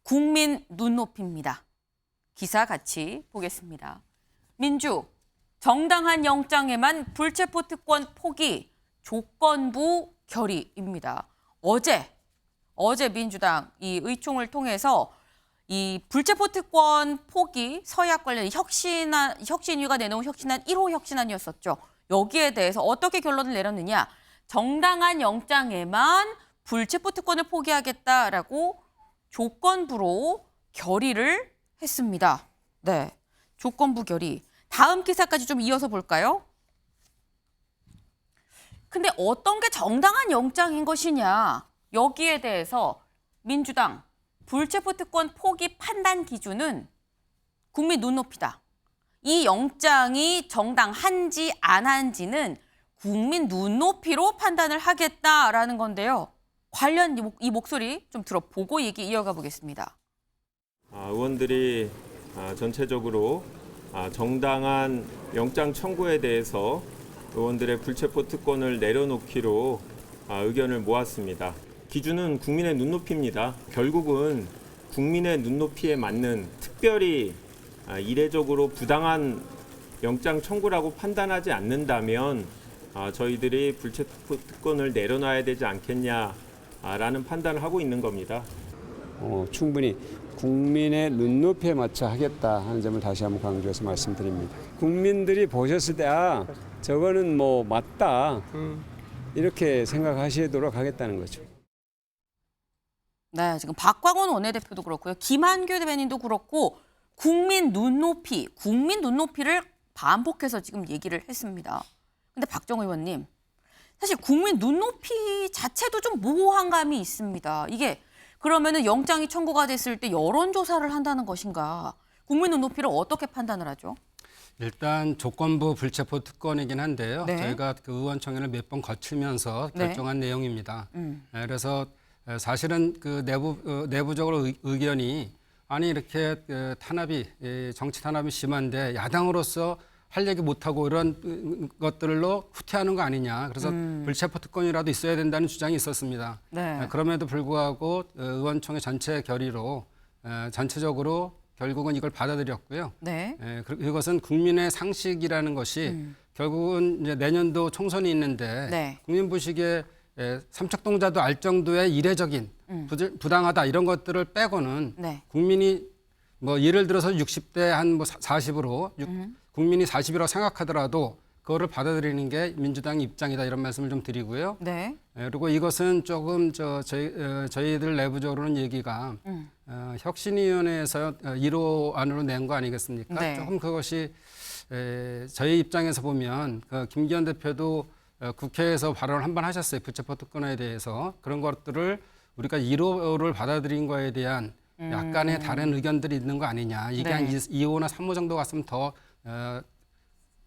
국민 눈높이입니다. 기사 같이 보겠습니다. 민주, 정당한 영장에만 불체포 특권 포기, 조건부 결의입니다. 어제 민주당 이 의총을 통해서 이 불체포 특권 포기 서약 관련 혁신위가 내놓은 혁신안 1호 혁신안이었었죠. 여기에 대해서 어떻게 결론을 내렸느냐. 정당한 영장에만 불체포 특권을 포기하겠다라고 조건부로 결의를 했습니다. 네, 조건부 결의. 다음 기사까지 좀 이어서 볼까요? 근데 어떤 게 정당한 영장인 것이냐. 여기에 대해서 민주당 불체포 특권 포기 판단 기준은 국민 눈높이다. 이 영장이 정당한지 안 한지는 국민 눈높이로 판단을 하겠다라는 건데요. 관련 이 목소리 좀 들어보고 얘기 이어가 보겠습니다. 의원들이 전체적으로 정당한 영장 청구에 대해서 의원들의 불체포 특권을 내려놓기로 의견을 모았습니다. 기준은 국민의 눈높이입니다. 결국은 국민의 눈높이에 맞는 특별히 이례적으로 부당한 영장 청구라고 판단하지 않는다면 저희들이 불체포 특권을 내려놔야 되지 않겠냐라는 판단을 하고 있는 겁니다. 충분히 국민의 눈높이에 맞춰 하겠다 하는 점을 다시 한번 강조해서 말씀드립니다. 국민들이 보셨을 때 저거는 뭐 맞다 이렇게 생각하시도록 하겠다는 거죠. 네, 지금 박광원 원내대표도 그렇고요. 김한규 대변인도 그렇고 국민 눈높이를 반복해서 지금 얘기를 했습니다. 근데 박정우 의원님, 사실 국민 눈높이 자체도 좀 모호한 감이 있습니다. 이게 그러면은 영장이 청구가 됐을 때 여론조사를 한다는 것인가? 국민 눈높이를 어떻게 판단을 하죠? 일단 조건부 불체포 특권이긴 한데요. 네. 저희가 그 의원총회를 몇 번 거치면서 결정한 내용입니다. 그래서 사실은 그 내부적으로 의견이 아니 이렇게 탄압이 정치 탄압이 심한데 야당으로서 할 얘기 못하고 이런 것들로 후퇴하는 거 아니냐. 그래서 불체포 특권이라도 있어야 된다는 주장이 있었습니다. 네. 그럼에도 불구하고 의원총회 전체 결의로 전체적으로 결국은 이걸 받아들였고요. 네. 이것은 국민의 상식이라는 것이 결국은 이제 내년도 총선이 있는데 네. 국민 보시기에 삼척동자도 알 정도의 이례적인 부당하다 이런 것들을 빼고는 네. 국민이 뭐 예를 들어서 60대 한 뭐 40으로 국민이 40이라고 생각하더라도 그거를 받아들이는 게 민주당 입장이다 이런 말씀을 좀 드리고요. 네. 그리고 이것은 조금 저희들 내부적으로는 얘기가 혁신위원회에서 1호 안으로 낸 거 아니겠습니까? 네. 조금 그것이 저희 입장에서 보면 김기현 대표도 국회에서 발언을 한 번 하셨어요. 불체포 특권에 대해서. 그런 것들을 우리가 1호를 받아들인 거에 대한 약간의 다른 의견들이 있는 거 아니냐. 이게 네. 한 2호나 3호 정도 갔으면 더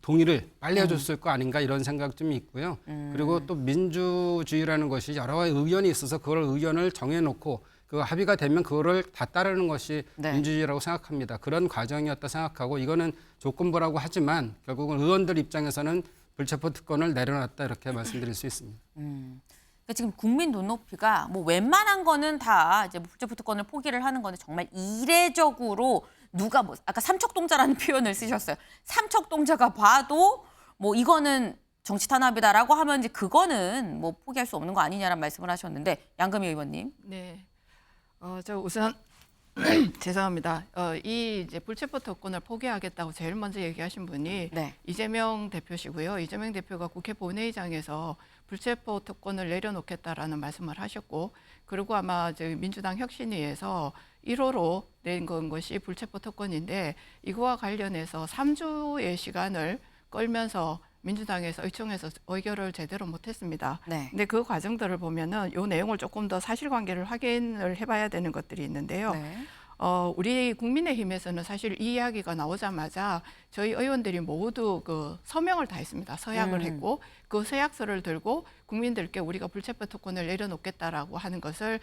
동의를 빨리 해줬을 거 아닌가 이런 생각 좀 있고요. 그리고 또 민주주의라는 것이 여러 의견이 있어서 그걸 의견을 정해놓고 그 합의가 되면 그거를 다 따르는 것이 네. 민주주의라고 생각합니다. 그런 과정이었다 생각하고 이거는 조건부라고 하지만 결국은 의원들 입장에서는 불체포 특권을 내려놨다 이렇게 말씀드릴 수 있습니다. 그러니까 지금 국민 눈높이가 뭐 웬만한 거는 다 이제 불체포 특권을 포기를 하는 건데 정말 이례적으로 누가 뭐 아까 삼척동자라는 표현을 쓰셨어요. 삼척동자가 봐도 뭐 이거는 정치 탄압이다라고 하면 이제 그거는 뭐 포기할 수 없는 거 아니냐라는 말씀을 하셨는데 양금희 의원님. 네. 저 우선 죄송합니다. 이 이제 불체포 특권을 포기하겠다고 제일 먼저 얘기하신 분이 네. 이재명 대표시고요. 이재명 대표가 국회 본회의장에서 불체포 특권을 내려놓겠다라는 말씀을 하셨고, 그리고 아마 저희 민주당 혁신위에서 1호로 낸 것이 불체포 특권인데 이거와 관련해서 3주의 시간을 끌면서 민주당에서 의총에서 의결을 제대로 못했습니다. 네. 근데 그 과정들을 보면은 이 내용을 조금 더 사실관계를 확인을 해봐야 되는 것들이 있는데요. 네. 우리 국민의힘에서는 사실 이 이야기가 나오자마자 저희 의원들이 모두 그 서명을 다 했습니다. 서약을 했고 그 서약서를 들고 국민들께 우리가 불체포 특권을 내려놓겠다라고 하는 것을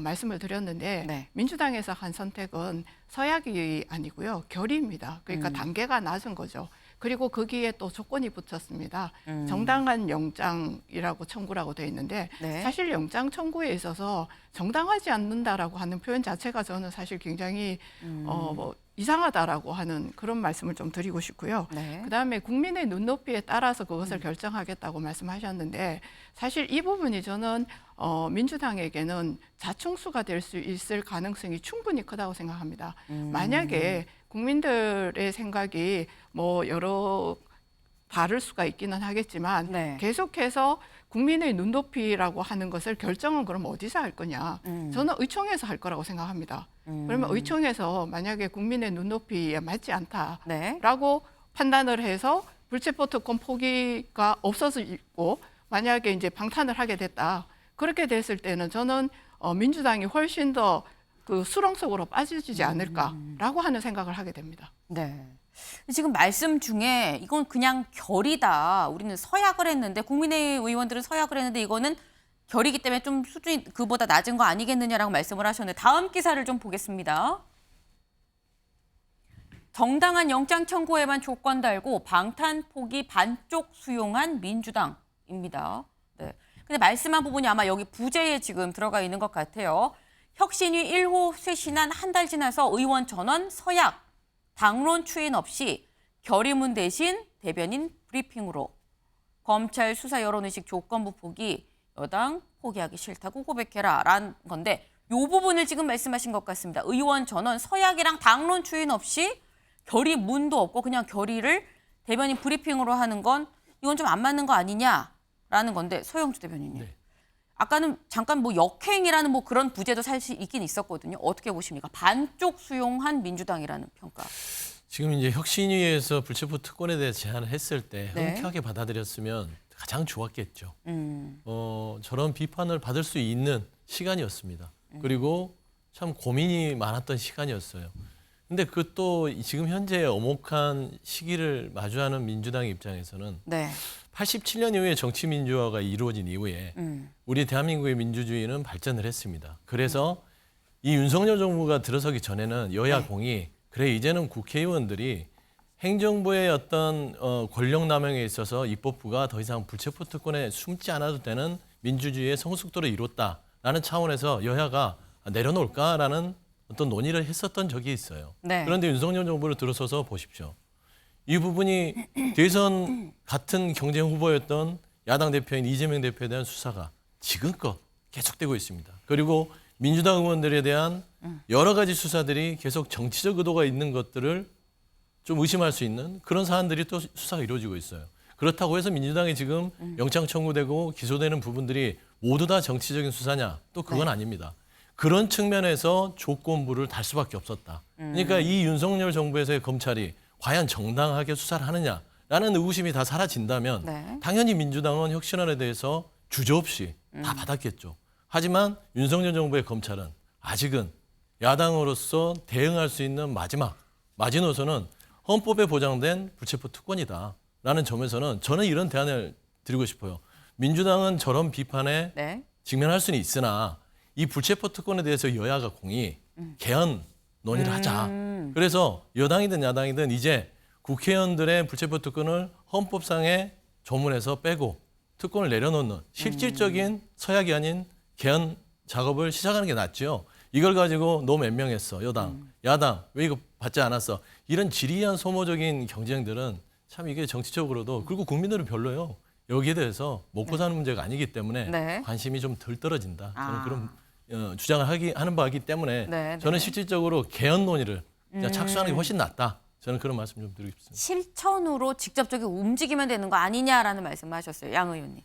말씀을 드렸는데 네. 민주당에서 한 선택은 서약이 아니고요. 결의입니다. 그러니까 단계가 낮은 거죠. 그리고 거기에 또 조건이 붙었습니다. 정당한 영장이라고 청구라고 돼 있는데 네. 사실 영장 청구에 있어서 정당하지 않는다라고 하는 표현 자체가 저는 사실 굉장히 뭐 이상하다라고 하는 그런 말씀을 좀 드리고 싶고요. 네. 그다음에 국민의 눈높이에 따라서 그것을 결정하겠다고 말씀하셨는데 사실 이 부분이 저는 민주당에게는 자충수가 될 수 있을 가능성이 충분히 크다고 생각합니다. 만약에 국민들의 생각이 뭐 여러 다를 수가 있기는 하겠지만 네. 계속해서 국민의 눈높이라고 하는 것을 결정은 그럼 어디서 할 거냐? 저는 의총에서 할 거라고 생각합니다. 그러면 의총에서 만약에 국민의 눈높이에 맞지 않다라고 네. 판단을 해서 불체포특권 포기가 없어지고 만약에 이제 방탄을 하게 됐다. 그렇게 됐을 때는 저는 민주당이 훨씬 더 그 수렁 속으로 빠지지 않을까라고 하는 생각을 하게 됩니다. 네. 지금 말씀 중에 이건 그냥 결이다. 우리는 서약을 했는데 국민의 의원들은 서약을 했는데 이거는 결이기 때문에 좀 수준이 그보다 낮은 거 아니겠느냐라고 말씀을 하셨는데 다음 기사를 좀 보겠습니다. 정당한 영장 청구에만 조건 달고 방탄 포기 반쪽 수용한 민주당입니다. 네. 근데 말씀한 부분이 아마 여기 부재에 지금 들어가 있는 것 같아요. 혁신위 1호 쇄신안 한 달 지나서 의원 전원 서약, 당론 추인 없이 결의문 대신 대변인 브리핑으로 검찰 수사 여론의식 조건부 포기 여당 포기하기 싫다고 고백해라라는 건데 이 부분을 지금 말씀하신 것 같습니다. 의원 전원 서약이랑 당론 추인 없이 결의문도 없고 그냥 결의를 대변인 브리핑으로 하는 건 이건 좀 안 맞는 거 아니냐라는 건데 소영주 대변인님. 네. 아까는 잠깐 뭐 역행이라는 뭐 그런 부제도 사실 있긴 있었거든요. 어떻게 보십니까? 반쪽 수용한 민주당이라는 평가. 지금 이제 혁신위에서 불체포 특권에 대해 제안을 했을 때 네. 흔쾌하게 받아들였으면 가장 좋았겠죠. 저런 비판을 받을 수 있는 시간이었습니다. 그리고 참 고민이 많았던 시간이었어요. 근데 그 또 지금 현재 엄혹한 시기를 마주하는 민주당 입장에서는 네. 87년 이후에 정치 민주화가 이루어진 이후에 우리 대한민국의 민주주의는 발전을 했습니다. 그래서 이 윤석열 정부가 들어서기 전에는 여야 공이 그래 이제는 국회의원들이 행정부의 어떤 권력 남용에 있어서 입법부가 더 이상 불체포 특권에 숨지 않아도 되는 민주주의의 성숙도를 이뤘다라는 차원에서 여야가 내려놓을까라는 어떤 논의를 했었던 적이 있어요. 네. 그런데 윤석열 정부를 들어서서 보십시오. 이 부분이 대선 같은 경쟁 후보였던 야당 대표인 이재명 대표에 대한 수사가 지금껏 계속되고 있습니다. 그리고 민주당 의원들에 대한 여러 가지 수사들이 계속 정치적 의도가 있는 것들을 좀 의심할 수 있는 그런 사안들이 또 수사가 이루어지고 있어요. 그렇다고 해서 민주당이 지금 영장 청구되고 기소되는 부분들이 모두 다 정치적인 수사냐? 또 그건 아닙니다. 그런 측면에서 조건부를 달 수밖에 없었다. 그러니까 이 윤석열 정부에서의 검찰이 과연 정당하게 수사를 하느냐라는 의구심이 다 사라진다면 네. 당연히 민주당은 혁신안에 대해서 주저없이 다 받았겠죠. 하지만 윤석열 정부의 검찰은 아직은 야당으로서 대응할 수 있는 마지노선은 헌법에 보장된 불체포 특권이다라는 점에서는 저는 이런 대안을 드리고 싶어요. 민주당은 저런 비판에 네. 직면할 수는 있으나 이 불체포 특권에 대해서 여야가 공히 개헌 논의를 하자. 그래서 여당이든 야당이든 이제 국회의원들의 불체포 특권을 헌법상에 조문해서 빼고 특권을 내려놓는 실질적인 서약이 아닌 개헌 작업을 시작하는 게 낫죠. 이걸 가지고 너무 맹명했어 여당, 야당 왜 이거 받지 않았어. 이런 지리한 소모적인 경쟁들은 참 이게 정치적으로도 그리고 국민들은 별로요. 여기에 대해서 먹고 사는 문제가 아니기 때문에 네. 관심이 관심이 좀 덜 떨어진다. 저는 그런 주장을 하는 바이기 때문에 네, 저는 네. 실질적으로 개헌 논의를 착수하는 게 훨씬 낫다. 저는 그런 말씀 좀 드리고 싶습니다. 실천으로 직접적인 움직이면 되는 거 아니냐라는 말씀하셨어요. 양 의원님.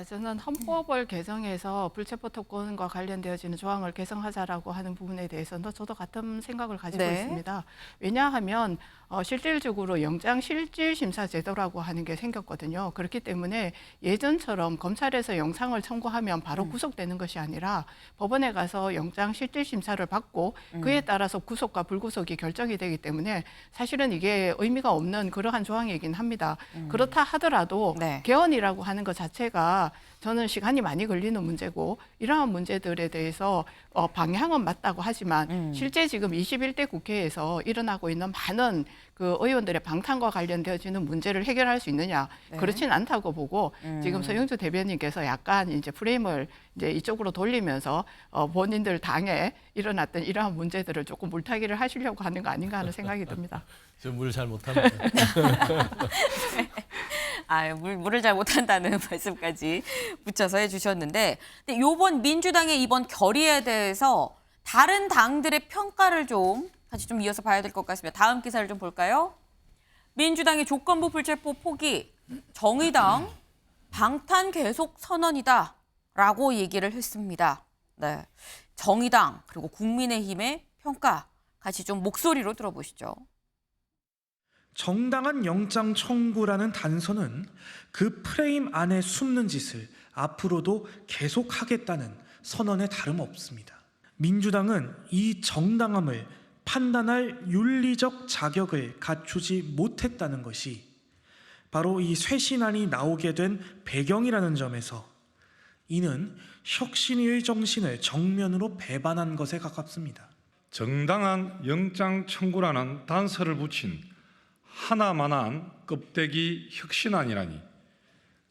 저는 헌법을 개정해서 불체포 특권과 관련되어지는 조항을 개정하자라고 하는 부분에 대해서는 저도 같은 생각을 가지고 네. 있습니다. 왜냐하면 실질적으로 영장 실질 심사 제도라고 하는 게 생겼거든요. 그렇기 때문에 예전처럼 검찰에서 영장을 청구하면 바로 구속되는 것이 아니라 법원에 가서 영장 실질 심사를 받고 그에 따라서 구속과 불구속이 결정이 되기 때문에 사실은 이게 의미가 없는 그러한 조항이긴 합니다. 그렇다 하더라도 네. 개헌이라고 하는 것 자체가 문제가 저는 시간이 많이 걸리는 문제고 이러한 문제들에 대해서 방향은 맞다고 하지만 실제 지금 21대 국회에서 일어나고 있는 많은 그 의원들의 방탄과 관련되어지는 문제를 해결할 수 있느냐 그렇진 않다고 보고 지금 서영주 대변인께서 약간 이제 프레임을 이제 이쪽으로 돌리면서 본인들 당에 일어났던 이러한 문제들을 조금 물타기를 하시려고 하는 거 아닌가 하는 생각이 듭니다. 저 물 잘 못합니다. 물을 잘 못한다는 말씀까지 붙여서 해주셨는데, 근데 이번 민주당의 이번 결의에 대해서 다른 당들의 평가를 좀 같이 좀 이어서 봐야 될 것 같습니다. 다음 기사를 좀 볼까요? 민주당의 조건부 불체포 포기, 정의당 방탄 계속 선언이다라고 얘기를 했습니다. 네, 정의당 그리고 국민의힘의 평가 같이 좀 목소리로 들어보시죠. 정당한 영장 청구라는 단서는 그 프레임 안에 숨는 짓을 앞으로도 계속하겠다는 선언에 다름없습니다. 민주당은 이 정당함을 판단할 윤리적 자격을 갖추지 못했다는 것이 바로 이 쇄신안이 나오게 된 배경이라는 점에서 이는 혁신위의 정신을 정면으로 배반한 것에 가깝습니다. 정당한 영장 청구라는 단서를 붙인 하나만한 껍데기 혁신안이라니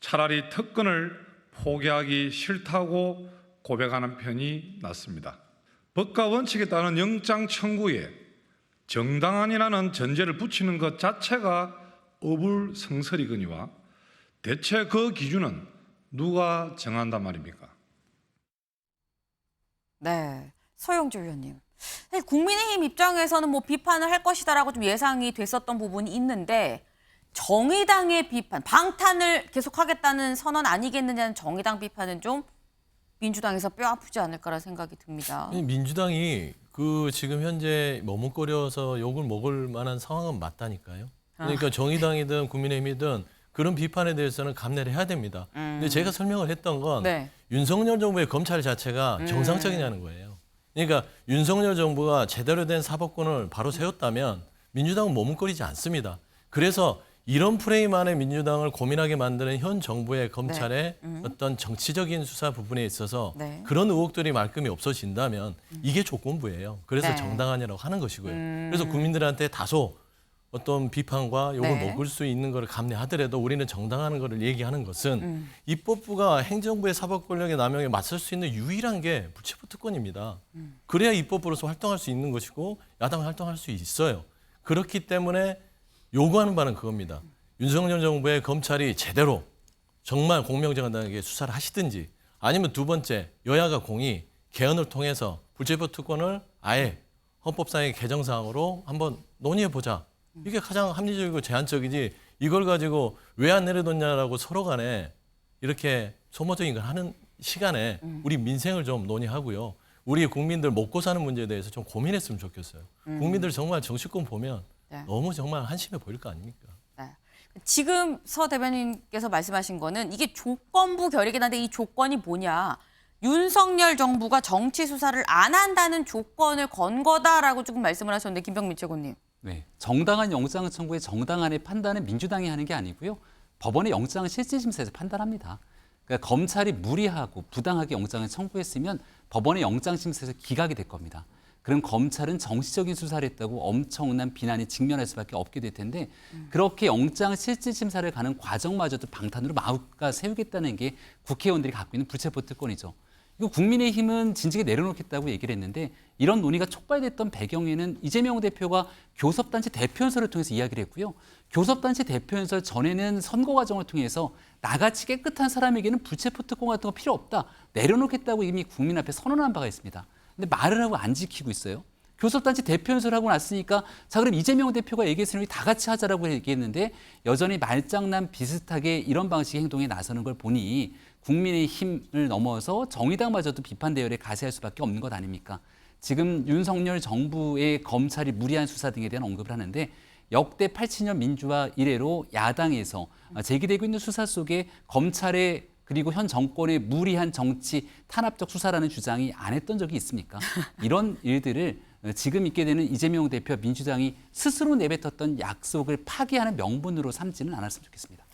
차라리 특권을 포기하기 싫다고 고백하는 편이 낫습니다. 법과 원칙에 따른 영장 청구에 정당한이라는 전제를 붙이는 것 자체가 어불성설이거니와 대체 그 기준은 누가 정한단 말입니까? 네, 서영주 의원님. 사실 국민의힘 입장에서는 뭐 비판을 할 것이다라고 좀 예상이 됐었던 부분이 있는데 정의당의 비판, 방탄을 계속하겠다는 선언 아니겠느냐는 정의당 비판은 좀 민주당에서 뼈 아프지 않을까라는 생각이 듭니다. 민주당이 그 지금 현재 머뭇거려서 욕을 먹을 만한 상황은 맞다니까요. 그러니까 정의당이든 국민의힘이든 그런 비판에 대해서는 감내를 해야 됩니다. 근데 제가 설명을 했던 건 네. 윤석열 정부의 검찰 자체가 정상적이냐는 거예요. 그러니까 윤석열 정부가 제대로 된 사법권을 바로 세웠다면 민주당은 머뭇거리지 않습니다. 그래서 이런 프레임 안에 민주당을 고민하게 만드는 현 정부의 검찰의 어떤 정치적인 수사 부분에 있어서 그런 의혹들이 말끔히 없어진다면 이게 조건부예요. 그래서 네. 정당하냐라고 하는 것이고요. 그래서 국민들한테 다소 어떤 비판과 욕을 네. 먹을 수 있는 것을 감내하더라도 우리는 정당한 것을 얘기하는 것은 입법부가 행정부의 사법 권력의 남용에 맞설 수 있는 유일한 게 불체포 특권입니다. 그래야 입법부로서 활동할 수 있는 것이고 야당 활동할 수 있어요. 그렇기 때문에 요구하는 바는 그겁니다. 윤석열 정부의 검찰이 제대로 정말 공명정당하게 수사를 하시든지 아니면 두 번째 여야가 공히 개헌을 통해서 불체포 특권을 아예 헌법상의 개정사항으로 한번 논의해보자. 이게 가장 합리적이고 제한적이지 이걸 가지고 왜 안 내려뒀냐라고 서로 간에 이렇게 소모적인 걸 하는 시간에 우리 민생을 좀 논의하고요. 우리 국민들 먹고 사는 문제에 대해서 좀 고민했으면 좋겠어요. 국민들 정말 정치권 보면 너무 정말 한심해 보일 거 아닙니까? 네. 지금 서 대변인께서 말씀하신 거는 이게 조건부 결의긴 한데 이 조건이 뭐냐. 윤석열 정부가 정치 수사를 안 한다는 조건을 건 거다라고 조금 말씀을 하셨는데 김병민 최고님. 네, 정당한 영장 청구의 정당한의 판단은 민주당이 하는 게 아니고요. 법원의 영장 실질심사에서 판단합니다. 그러니까 검찰이 무리하고 부당하게 영장을 청구했으면 법원의 영장 심사에서 기각이 될 겁니다. 그럼 검찰은 정치적인 수사를 했다고 엄청난 비난이 직면할 수밖에 없게 될 텐데 그렇게 영장 실질심사를 가는 과정마저도 방탄으로 마우가 세우겠다는 게 국회의원들이 갖고 있는 불체포 특권이죠. 이거 국민의힘은 진즉에 내려놓겠다고 얘기를 했는데 이런 논의가 촉발됐던 배경에는 이재명 대표가 교섭단체 대표연설을 통해서 이야기를 했고요. 교섭단체 대표연설 전에는 선거 과정을 통해서 나같이 깨끗한 사람에게는 불체포 특권 같은 거 필요 없다. 내려놓겠다고 이미 국민 앞에 선언한 바가 있습니다. 근데 말을 하고 안 지키고 있어요. 교섭단체 대표연설을 하고 났으니까 자 그럼 이재명 대표가 얘기했으니 다 같이 하자라고 얘기했는데 여전히 말장난 비슷하게 이런 방식의 행동에 나서는 걸 보니 국민의힘을 넘어서 정의당마저도 비판 대열에 가세할 수밖에 없는 것 아닙니까? 지금 윤석열 정부의 검찰이 무리한 수사 등에 대한 언급을 하는데 역대 87년 민주화 이래로 야당에서 제기되고 있는 수사 속에 검찰의 그리고 현 정권의 무리한 정치 탄압적 수사라는 주장이 안 했던 적이 있습니까? 이런 일들을 지금 있게 되는 이재명 대표 민주당이 스스로 내뱉었던 약속을 파기하는 명분으로 삼지는 않았으면 좋겠습니다.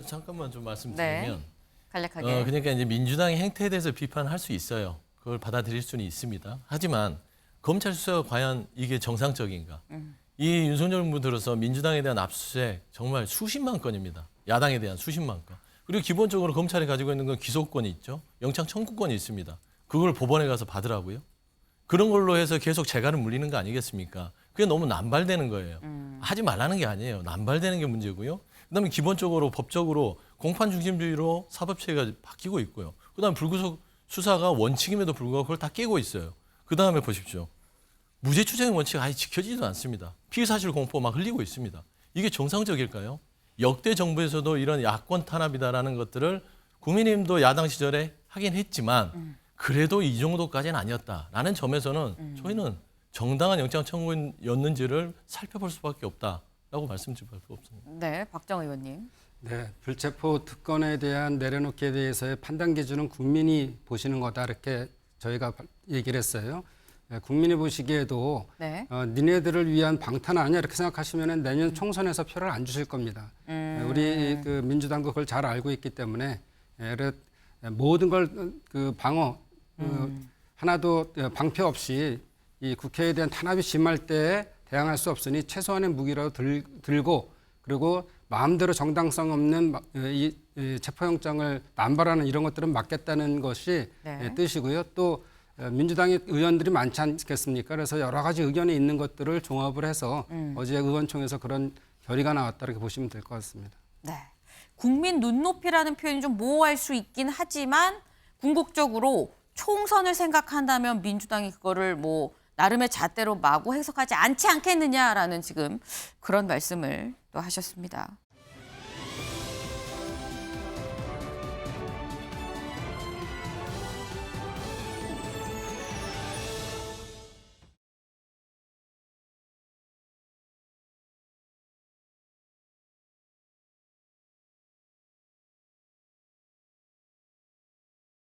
잠깐만 좀 말씀드리면 간략하게. 그러니까 이제 민주당의 행태에 대해서 비판할 수 있어요. 그걸 받아들일 수는 있습니다. 하지만 검찰 수사가 과연 이게 정상적인가? 이 윤석열 정부 들어서 민주당에 대한 압수수색 정말 수십만 건입니다. 야당에 대한 수십만 건. 그리고 기본적으로 검찰이 가지고 있는 건 기소권이 있죠. 영장 청구권이 있습니다. 그걸 법원에 가서 받으라고요? 그런 걸로 해서 계속 재갈을 물리는 거 아니겠습니까? 그게 너무 남발되는 거예요. 하지 말라는 게 아니에요. 남발되는 게 문제고요. 그다음에 기본적으로 법적으로 공판 중심주의로 사법체계가 바뀌고 있고요. 그다음에 불구속 수사가 원칙임에도 불구하고 그걸 다 깨고 있어요. 그다음에 보십시오. 무죄 추정의 원칙이 아예 지켜지지도 않습니다. 피의사실 공포 막 흘리고 있습니다. 이게 정상적일까요? 역대 정부에서도 이런 야권 탄압이다라는 것들을 국민의힘도 야당 시절에 하긴 했지만 그래도 이 정도까지는 아니었다라는 점에서는 저희는 정당한 영장 청구였는지를 살펴볼 수밖에 없다라고 말씀드릴 수밖에 없습니다. 네, 박정 의원님. 네, 불체포 특권에 대한 내려놓기에 대해서의 판단 기준은 국민이 보시는 거다 이렇게 저희가 얘기를 했어요. 국민이 보시기에도 네. 니네들을 위한 방탄 아니야 이렇게 생각하시면 내년 총선에서 표를 안 주실 겁니다. 우리 그 민주당도 그걸 잘 알고 있기 때문에 모든 걸 그 방어 하나도 방패 없이 이 국회에 대한 탄압이 심할 때 대항할 수 없으니 최소한의 무기라도 들고 그리고 마음대로 정당성 없는 이 체포영장을 남발하는 이런 것들은 막겠다는 것이 네. 뜻이고요. 또 민주당의 의원들이 많지 않겠습니까? 그래서 여러 가지 의견이 있는 것들을 종합을 해서 어제 의원총회에서 그런 결의가 나왔다 이렇게 보시면 될 것 같습니다. 네. 국민 눈높이라는 표현이 좀 모호할 수 있긴 하지만 궁극적으로 총선을 생각한다면 민주당이 그거를 뭐 나름의 잣대로 마구 해석하지 않지 않겠느냐라는 지금 그런 말씀을 또 하셨습니다.